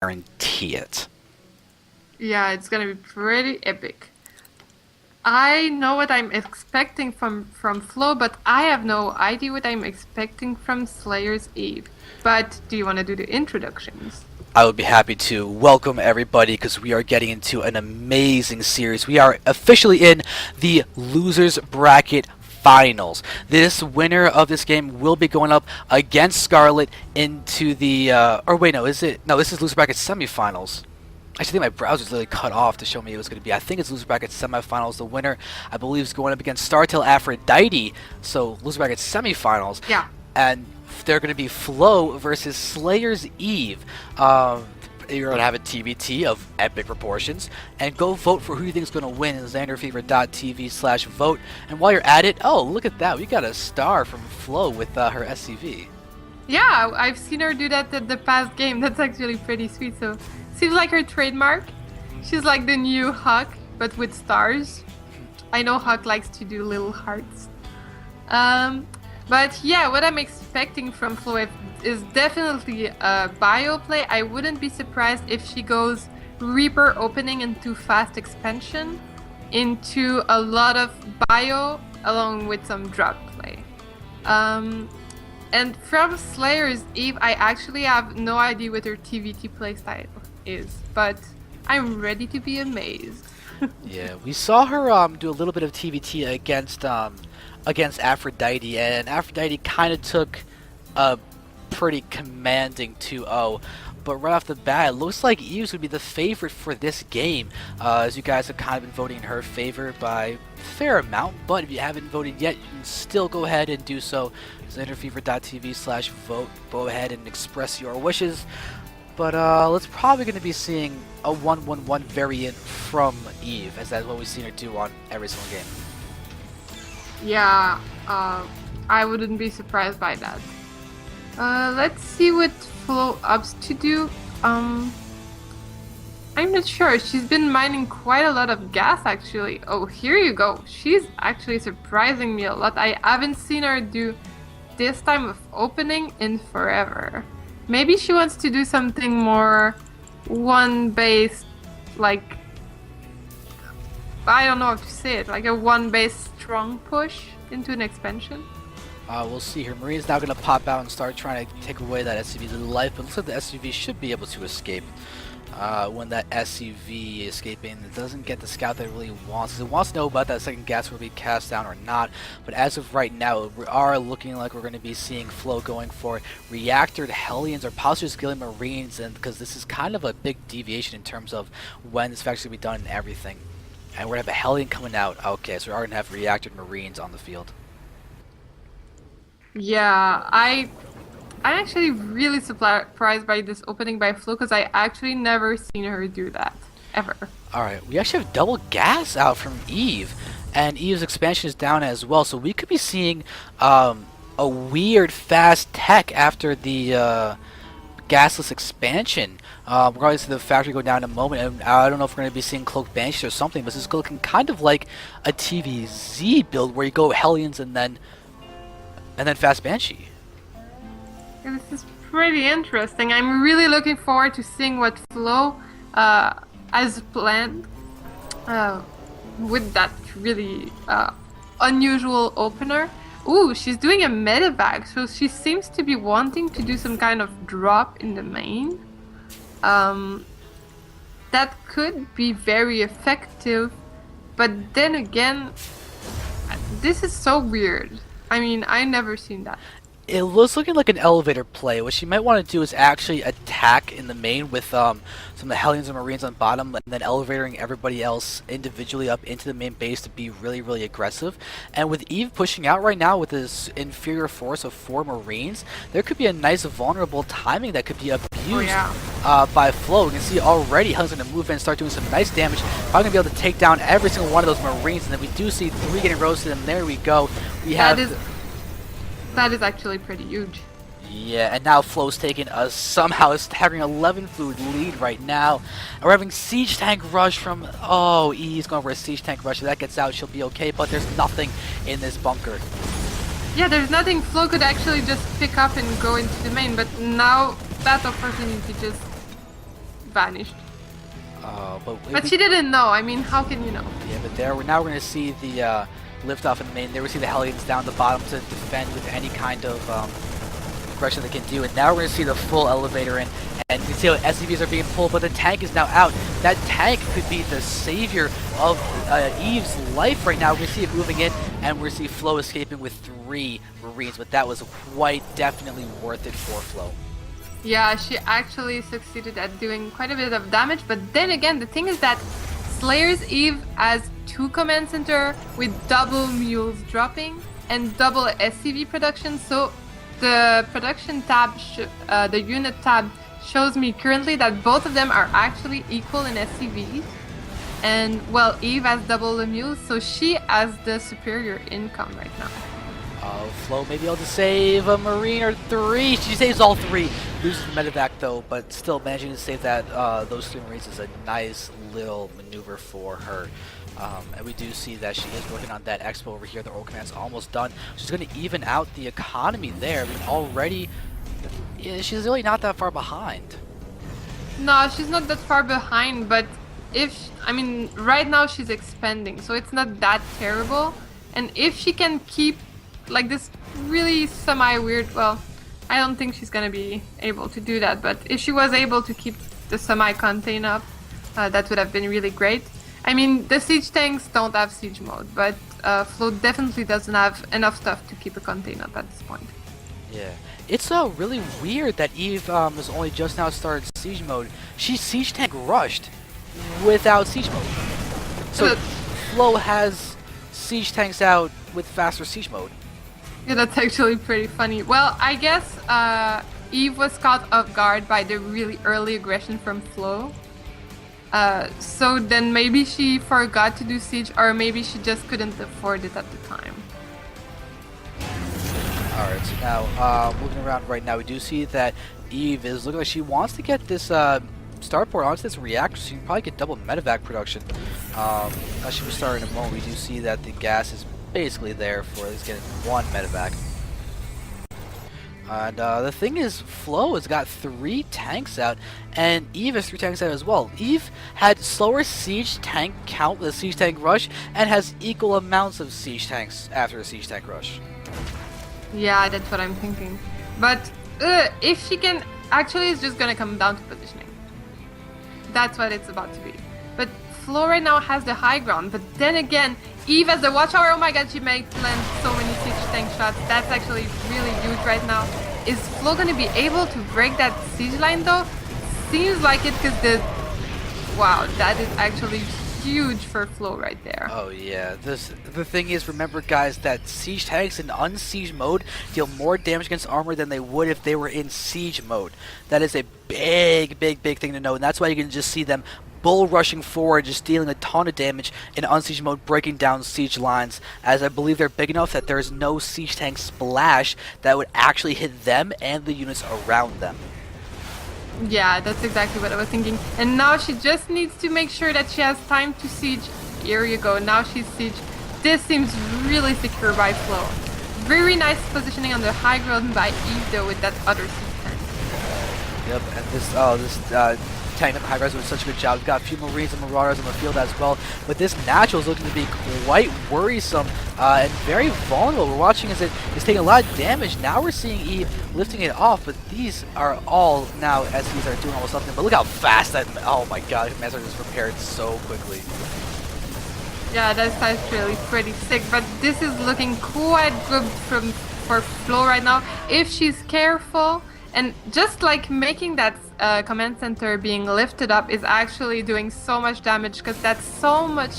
guarantee it. Yeah, it's gonna be pretty epic. I know what I'm expecting from Flo, but I have no idea what I'm expecting from SlayerS.Eve. But do you want to do the introductions? I would be happy to welcome everybody because we are getting into an amazing series. We are officially in the losers bracket finals. This winner of this game will be going up against Scarlet into the or wait, no, is it? No, this is loser bracket semifinals. I think my browser's literally cut off to show me it was going to be. I think it's loser bracket semifinals. The winner, I believe, is going up against Startail Aphrodite. So loser bracket semifinals, Yeah. and they're going to be Flo versus SlayerS.Eve. You're going to have a TBT of epic proportions, and go vote for who you think is going to win in SlayerFever.tv/vote. And while you're at it, oh, look at that. We got a star from Flo with her SCV. Yeah, I've seen her do that at the past game. That's actually pretty sweet. So, seems like her trademark. She's like the new Huck, but with stars. I know Huck likes to do little hearts. Um, but yeah, what I'm expecting from Flo is definitely a bio play. I wouldn't be surprised if she goes Reaper opening into fast expansion, into a lot of bio, along with some drop play. Um, and from SlayerS.Eve, I actually have no idea what her TVT playstyle is, but I'm ready to be amazed. Yeah, we saw her do a little bit of TVT against Aphrodite, and Aphrodite kind of took a pretty commanding 2-0. But right off the bat, it looks like Eve's would be the favorite for this game, as you guys have kind of been voting in her favor by a fair amount. But if you haven't voted yet, you can still go ahead and do so. SlayerFever.tv/vote. Go ahead and express your wishes. But let's probably going to be seeing a 1-1-1 variant from Eve, as that's what we've seen her do on every single game. Yeah, I wouldn't be surprised by that. Let's see what Flo ups to do. I'm not sure. She's been mining quite a lot of gas actually. Oh, here you go. She's actually surprising me a lot. I haven't seen her do this time of opening in forever. Maybe she wants to do something more one based, like, I don't know how to say it, like a one base strong push into an expansion. We'll see here. Maria's now going to pop out and start trying to take away that SCV's life, but it looks like the SCV should be able to escape. When that SCV escaping, it doesn't get the scout that it really wants. It wants to know about that second gas will be cast down or not, but as of right now, we are looking like we're going to be seeing Flo going for reactored Hellions or possibly skilling Marines, and because this is kind of a big deviation in terms of when this fact's going to be done and everything. And we're going to have a Hellion coming out. Okay, so we are going to have reactored Marines on the field. Yeah, I'm actually really surprised by this opening by Flo because I actually never seen her do that ever. Alright, we actually have double gas out from Eve, and Eve's expansion is down as well, so we could be seeing a weird fast tech after the gasless expansion. Regardless of the factory go down in a moment, and I don't know if we're going to be seeing Cloak Banshees or something, but this is looking kind of like a TVZ build where you go Hellions and then Fast Banshee. And this is pretty interesting. I'm really looking forward to seeing what Flo has planned uh, with that really unusual opener. Ooh, she's doing a medevac, so she seems to be wanting to do some kind of drop in the main. Um, that could be very effective, but then again, this is so weird. I mean, I never seen that. It looks looking like an elevator play. What she might want to do is actually attack in the main with some of the Hellions and Marines on bottom, and then elevating everybody else individually up into the main base to be really, really aggressive. And with Eve pushing out right now with this inferior force of 4 Marines, there could be a nice vulnerable timing that could be abused by Flo. We can see already Hellions going to move in and start doing some nice damage. Probably going to be able to take down every single one of those Marines, and then we do see 3 getting roasted, and there we go. We have... That is actually pretty huge. Yeah, and now Flo's taking a somehow is having 11 fluid lead right now. And we're having Siege Tank Rush from... Oh, E's going for a Siege Tank Rush. If that gets out, she'll be okay, but there's nothing in this bunker. Yeah, there's nothing Flo could actually just pick up and go into the main, but now that opportunity just vanished. But She didn't know. I mean, how can you know? Yeah, but now we're going to see the lift-off in the main. There we see the Hellions down the bottom to defend with any kind of aggression they can do. And now we're going to see the full elevator in. And you can see how SCVs are being pulled, but the tank is now out. That tank could be the savior of Eve's life right now. We're going to see it moving in, and we're going to see Flo escaping with 3 Marines. But that was quite definitely worth it for Flo. Yeah, she actually succeeded at doing quite a bit of damage, but then again, the thing is that SlayerS.Eve has 2 command center with double mules dropping and double SCV production, so the production tab, the unit tab, shows me currently that both of them are actually equal in SCVs. And well, Eve has double the mules, so she has the superior income right now. Flo may be able to save a Marine or 3. She saves all 3. Loses the medevac though, but still managing to save that those 3 Marines is a nice little maneuver for her. And we do see that she is working on that expo over here. The Oral Command's almost done. She's going to even out the economy there. I mean, already, she's really not that far behind. No, she's not that far behind, but I mean, right now she's expanding, so it's not that terrible. And if she can keep like this really semi-weird, well, I don't think she's gonna be able to do that, but if she was able to keep the semi-contain up, that would have been really great. I mean, the siege tanks don't have siege mode, but Flo definitely doesn't have enough stuff to keep a contain up at this point. Yeah. It's really weird that Eve has only just now started siege mode. She siege tank rushed without siege mode. So Flo has siege tanks out with faster siege mode. Yeah, that's actually pretty funny. Well, I guess Eve was caught off guard by the really early aggression from Flo. So then maybe she forgot to do siege, or maybe she just couldn't afford it at the time. Alright, so now moving around right now, we do see that Eve is looking like she wants to get this starport onto this reactor, so you can probably get double medevac production. As she will start in a moment, we do see that the gas is basically there for at least getting 1 medevac. And the thing is, Flo has got 3 tanks out, and Eve has 3 tanks out as well. Eve had slower siege tank count with a siege tank rush, and has equal amounts of siege tanks after a siege tank rush. Yeah, that's what I'm thinking. But if she can, actually it's just gonna come down to positioning. That's what it's about to be. But Flo right now has the high ground, but then again, Eve has the watchtower. Oh my god, she might land so many siege tank shots. That's actually really huge right now. Is Flo gonna be able to break that siege line though? Seems like it, because wow, that is actually huge for Flo right there. Oh yeah, the thing is, remember guys, that siege tanks in unsiege mode deal more damage against armor than they would if they were in siege mode. That is a big thing to know, and that's why you can just see them bull rushing forward, just dealing a ton of damage in unsiege mode, breaking down siege lines, as I believe they're big enough that there is no siege tank splash that would actually hit them and the units around them. Yeah, that's exactly what I was thinking. And now she just needs to make sure that she has time to siege. Here you go, now she's siege. This seems really secure by Flo. Very nice positioning on the high ground by Eve though with that other siege tank. Yep, and this tank at the high res doing such a good job. We've got a few Marines and Marauders on the field as well, but this natural is looking to be quite worrisome and very vulnerable. We're watching as it is taking a lot of damage. Now we're seeing Eve lifting it off, but these are all now SCs are doing almost nothing. But look how fast that, oh my god, Master just repaired so quickly. Yeah, that's actually pretty sick, but this is looking quite good for Flo right now. If she's careful, and just like making that command center being lifted up is actually doing so much damage, because that's so much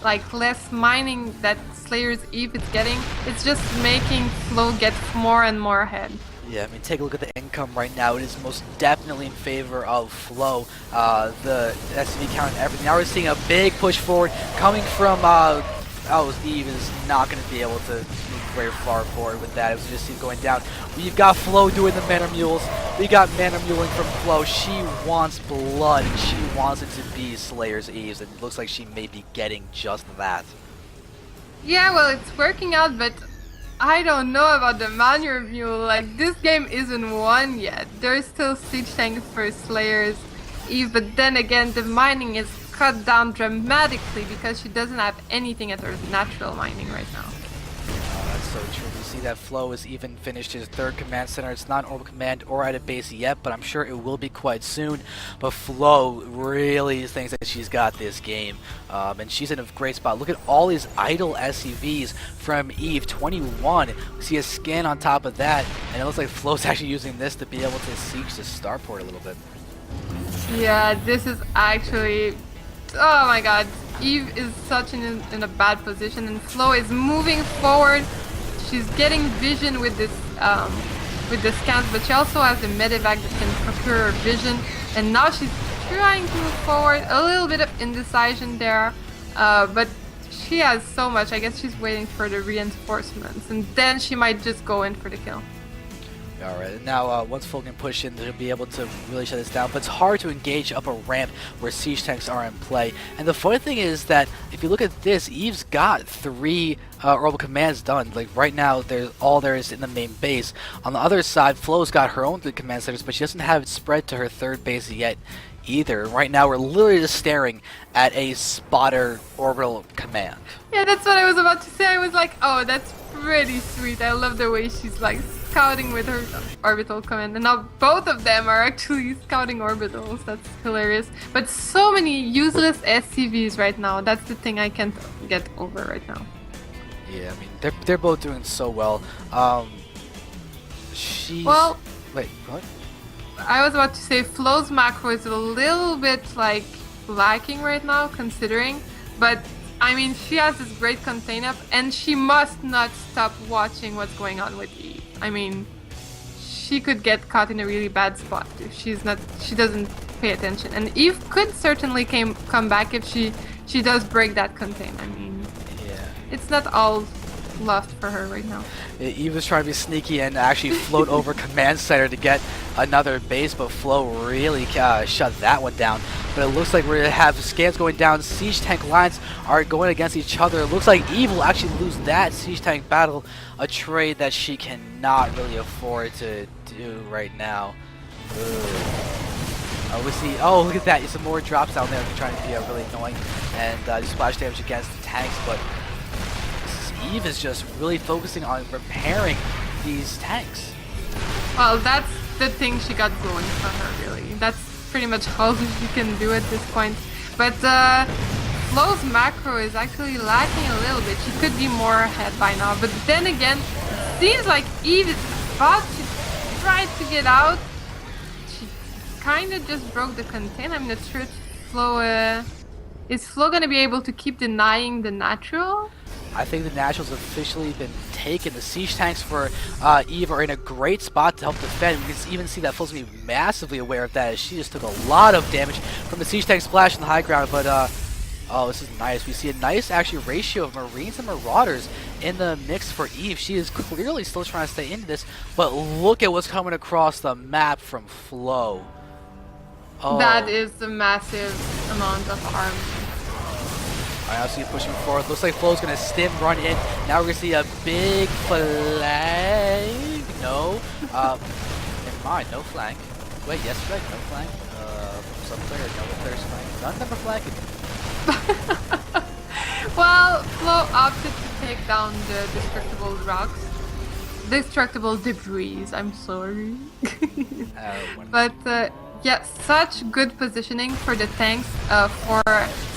like less mining that SlayerS.Eve is getting. It's just making Flo get more and more ahead. Yeah, I mean, take a look at the income right now. It is most definitely in favor of Flo. The SCV count and everything. Now we're seeing a big push forward coming from Eve is not going to be able to move very far forward with that. It was just going down. We've got Flo doing the mana mules. We got mana muling from Flo. She wants blood, and she wants it to be SlayerS.Eve's, and it looks like she may be getting just that. Yeah, well, it's working out, but I don't know about the mana mule. Like, this game isn't won yet. There's still siege tanks for Slayers. Eve, but then again, the mining is cut down dramatically because she doesn't have anything at her natural mining right now. Oh, that's so true. We see that Flo has even finished his 3rd command center. It's not an orbital command or at a base yet, but I'm sure it will be quite soon. But Flo really thinks that she's got this game, and she's in a great spot. Look at all these idle SCVs from Eve, 21. We see a scan on top of that, and it looks like Flo's actually using this to be able to siege the starport a little bit. Yeah, this is actually... Oh my god, Eve is such in a bad position, and Flo is moving forward. She's getting vision with this scans, but she also has the medevac that can procure her vision, and now she's trying to move forward. A little bit of indecision there, but she has so much. I guess she's waiting for the reinforcements, and then she might just go in for the kill. Alright, now once Flo can push in, they'll be able to really shut this down, but it's hard to engage up a ramp where siege tanks are in play. And the funny thing is that if you look at this, Eve's got 3 orbital commands done. Like right now, there's all there is in the main base. On the other side, Flo's got her own 3 command centers, but she doesn't have it spread to her 3rd base yet either. Right now, we're literally just staring at a spotter orbital command. Yeah, that's what I was about to say. I was like, oh, that's pretty sweet. I love the way she's like scouting with her orbital command, and now both of them are actually scouting orbitals. That's hilarious. But so many useless SCVs right now. That's the thing I can't get over right now. Yeah, I mean they're both doing so well. She's well. Wait, what? I was about to say Flo's macro is a little bit like lacking right now, considering, but I mean she has this great contain up, and she must not stop watching what's going on with Eve. I mean, she could get caught in a really bad spot if she doesn't pay attention. And Eve could certainly come back if she does break that contain. I mean, yeah, it's not all lost for her right now. Eve was trying to be sneaky and actually float over command center to get another base, but Flo really shut that one down. But it looks like we're gonna have scans going down. Siege tank lines are going against each other. It looks like Eve will actually lose that siege tank battle, a trade that she cannot really afford to do right now. We see, oh look at that, some more drops down there trying to be really annoying and do splash damage against the tanks, but Eve is just really focusing on repairing these tanks. Well, that's the thing she got going for her, really. That's pretty much all she can do at this point. But Flo's macro is actually lacking a little bit. She could be more ahead by now. But then again, it seems like Eve is about to try to get out. She kind of just broke the contain. I'm not sure if Flo... is Flo going to be able to keep denying the natural? I think the natural's officially been taken. The siege tanks for Eve are in a great spot to help defend. We can even see that Flo's going to be massively aware of that as she just took a lot of damage from the siege tank splash in the high ground. But, oh, this is nice. We see a nice, actually, ratio of Marines and Marauders in the mix for Eve. She is clearly still trying to stay into this, but look at what's coming across the map from Flo. Oh. That is a massive amount of arms. I also see pushing forward. Looks like Flo's gonna stim run in. Now we're gonna see a big flag. No. Never mind, no flank. Wait, yes flank, no flank. Some player, no player's flank. None of them are flanking. Well, Flo opted to take down the destructible rocks. Destructible debris, I'm sorry. But yeah, such good positioning for the tanks for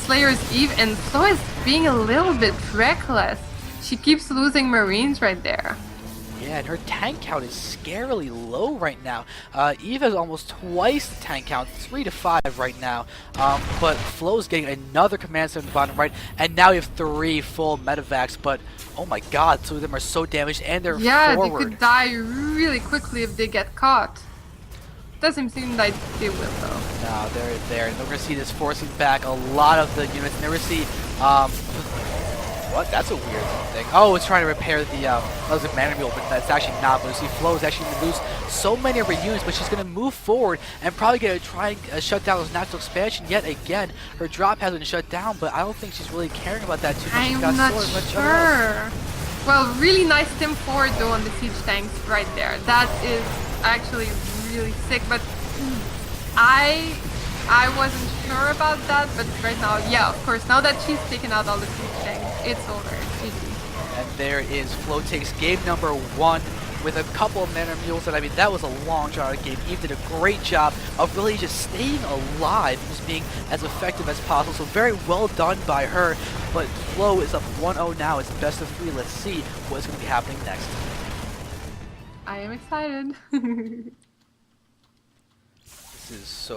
SlayerS.Eve, and Flo is being a little bit reckless. She keeps losing Marines right there. Yeah, and her tank count is scarily low right now. Eve has almost twice the tank count, 3 to 5 right now. But Flo's getting another command center in the bottom right, and now we have 3 full medevacs. But oh my god, 2 of them are so damaged, and they're forward. They could die really quickly if they get caught. Doesn't seem like they will though. No, they're there. And we're gonna see this forcing back a lot of the units. And we're gonna see what? That's a weird thing. Oh, it's trying to repair the that was a mana wheel, but that's actually not. But you see Flo is actually gonna lose so many of her units, but she's gonna move forward and probably gonna try and shut down this natural expansion yet again. Her drop has been shut down, but I don't think she's really caring about that too much. I'm not sure. Well, really nice stim forward though on the siege tanks right there. That is actually really sick, but I I wasn't sure about that, but right now, yeah, of course. Now that she's taken out all the food tanks, it's over. GG. And there is Flo takes game number 1 with a couple of mana mules, and I mean that was a long shot of game. Eve did a great job of really just staying alive and just being as effective as possible. So very well done by her. But Flo is up 1-0 now. It's best of 3. Let's see what's going to be happening next. I am excited. This is so